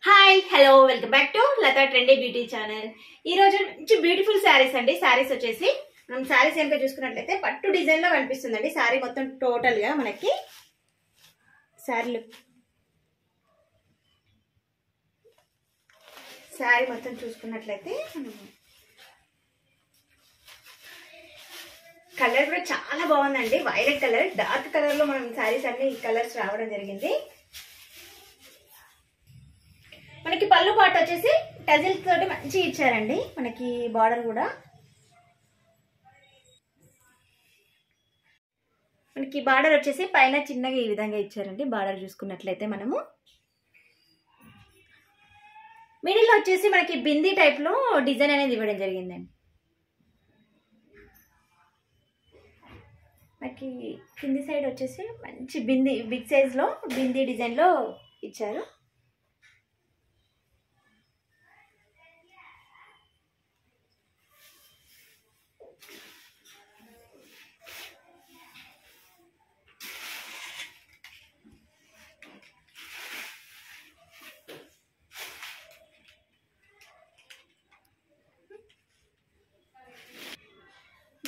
Hi hello welcome back to Latha trendy beauty channel. ఈ రోజు మంచి బ్యూటిఫుల్ శారీస్ అండి. శారీస్ వచ్చేసి మనం శారీస్ కనుక చూసుకున్నట్లయితే పట్టు డిజైన్ లో కనిపిస్తుందండి. శారీ మొత్తం టోటల్ గా మనకి శారీ మొత్తం చూసుకున్నట్లయితే కలర్ కూడా చాలా బాగుందండి. వైలెట్ కలర్, డార్క్ కలర్ లో మనం శారీస్ అన్ని కలర్స్ రావడం జరిగింది. మనకి పళ్ళు పాట వచ్చేసి టజిల్స్ తోటి మంచి ఇచ్చారండి. మనకి బార్డర్ కూడా మనకి బార్డర్ వచ్చేసి పైన చిన్నగా ఈ విధంగా ఇచ్చారండి. బార్డర్ చూసుకున్నట్లయితే మనము మిడిల్ వచ్చేసి మనకి బిందీ టైప్ లో డిజైన్ అనేది ఇవ్వడం జరిగిందండి. మనకి కింది సైడ్ వచ్చేసి మంచి బిందీ బిగ్ సైజ్ లో బిందీ డిజైన్ లో ఇచ్చారు.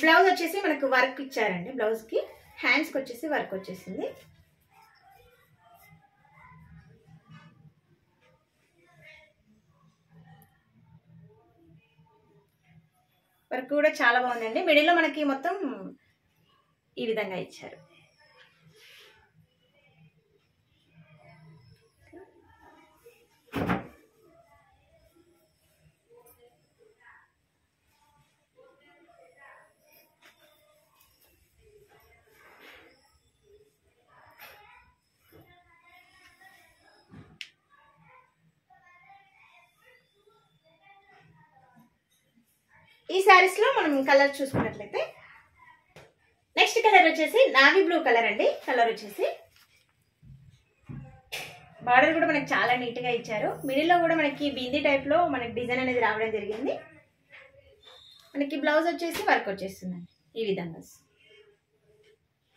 బ్లౌజ్ వచ్చేసి మనకు వర్క్ ఇచ్చారండి. బ్లౌజ్ కి హ్యాండ్స్ కి వచ్చేసి వర్క్ వచ్చేసింది. వర్క్ కూడా చాలా బాగుందండి. మిడిల్ లో మనకి మొత్తం ఈ విధంగా ఇచ్చారు. ఈ శారీస్ లో మనం కలర్ చూసుకున్నట్లయితే నెక్స్ట్ కలర్ వచ్చేసి నావీ బ్లూ కలర్ అండి. కలర్ వచ్చేసి బార్డర్ కూడా మనకి చాలా నీట్ గా ఇచ్చారు. మిడిల్ లో కూడా మనకి బిందీ టైప్ లో మనకి డిజైన్ అనేది రావడం జరిగింది. మనకి బ్లౌజ్ వచ్చేసి వర్క్ వచ్చేస్తుందండి ఈ విధంగా.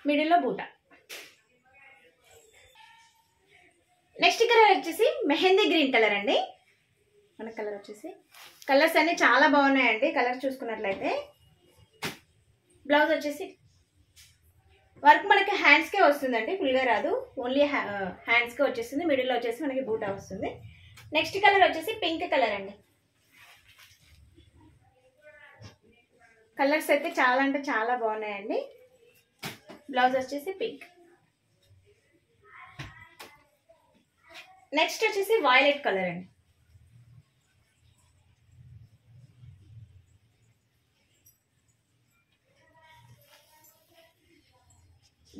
మిడిల్ లో బూటా. నెక్స్ట్ కలర్ వచ్చేసి మెహందీ గ్రీన్ కలర్ అండి. మన కలర్ వచ్చేసి కలర్స్ అన్ని చాలా బాగున్నాయండి. కలర్స్ చూసుకున్నట్లయితే బ్లౌజ్ వచ్చేసి వర్క్ మనకి హ్యాండ్స్ కే వస్తుందండి, ఫుల్ గా రాదు, ఓన్లీ హ్యాండ్స్ కే వచ్చేస్తుంది. మిడిల్ లో వచ్చేసి మనకి బూటా వస్తుంది. నెక్స్ట్ కలర్ వచ్చేసి పింక్ కలర్ అండి. కలర్స్ అయితే చాలా అంటే చాలా బాగున్నాయండి. బ్లౌజ్ వచ్చేసి పింక్. నెక్స్ట్ వచ్చేసి వైలెట్ కలర్ అండి.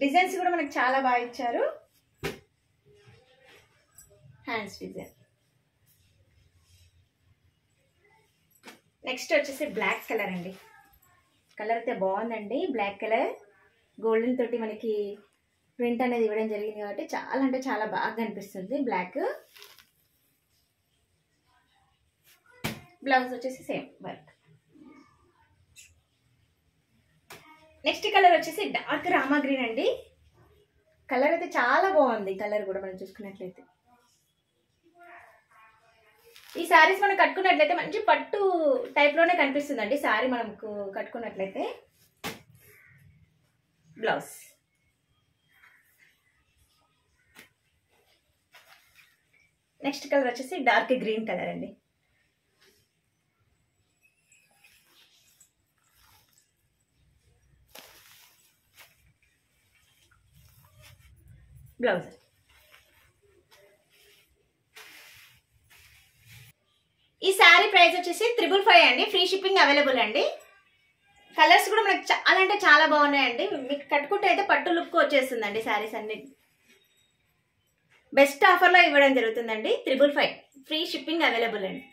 డిజైన్స్ కూడా మనకి చాలా బాగా ఇచ్చారు. Hands design. నెక్స్ట్ వచ్చేసి బ్లాక్ కలర్ అండి. కలర్ అయితే బాగుందండి. బ్లాక్ కలర్ గోల్డెన్ తోటి మనకి ప్రింట్ అనేది ఇవ్వడం జరిగింది కాబట్టి చాలా అంటే చాలా బాగా అనిపిస్తుంది. బ్లాక్. బ్లౌజ్ వచ్చేసి సేమ్ వర్క్. నెక్స్ట్ కలర్ వచ్చేసి డార్క్ రామా గ్రీన్ అండి. కలర్ అయితే చాలా బాగుంది. కలర్ కూడా మనం చూసుకున్నట్లయితే ఈ శారీస్ మనం కట్టుకున్నట్లయితే మంచి పట్టు టైప్ లోనే కనిపిస్తుందండి. శారీ మనకు కట్టుకున్నట్లయితే. బ్లౌజ్. నెక్స్ట్ కలర్ వచ్చేసి డార్క్ గ్రీన్ కలర్ అండి. బ్లౌజ్. ఈ శారీ ప్రైస్ వచ్చేసి 555 అండి. ఫ్రీ షిప్పింగ్ అవైలబుల్ అండి. కలర్స్ కూడా మనకి చాలా అంటే చాలా బాగున్నాయండి. మీకు కట్టుకుంటే అయితే పట్టు లుక్ వచ్చేస్తుందండి. శారీస్ అన్ని బెస్ట్ ఆఫర్లో ఇవ్వడం జరుగుతుందండి. 555 ఫ్రీ షిప్పింగ్ అవైలబుల్ అండి.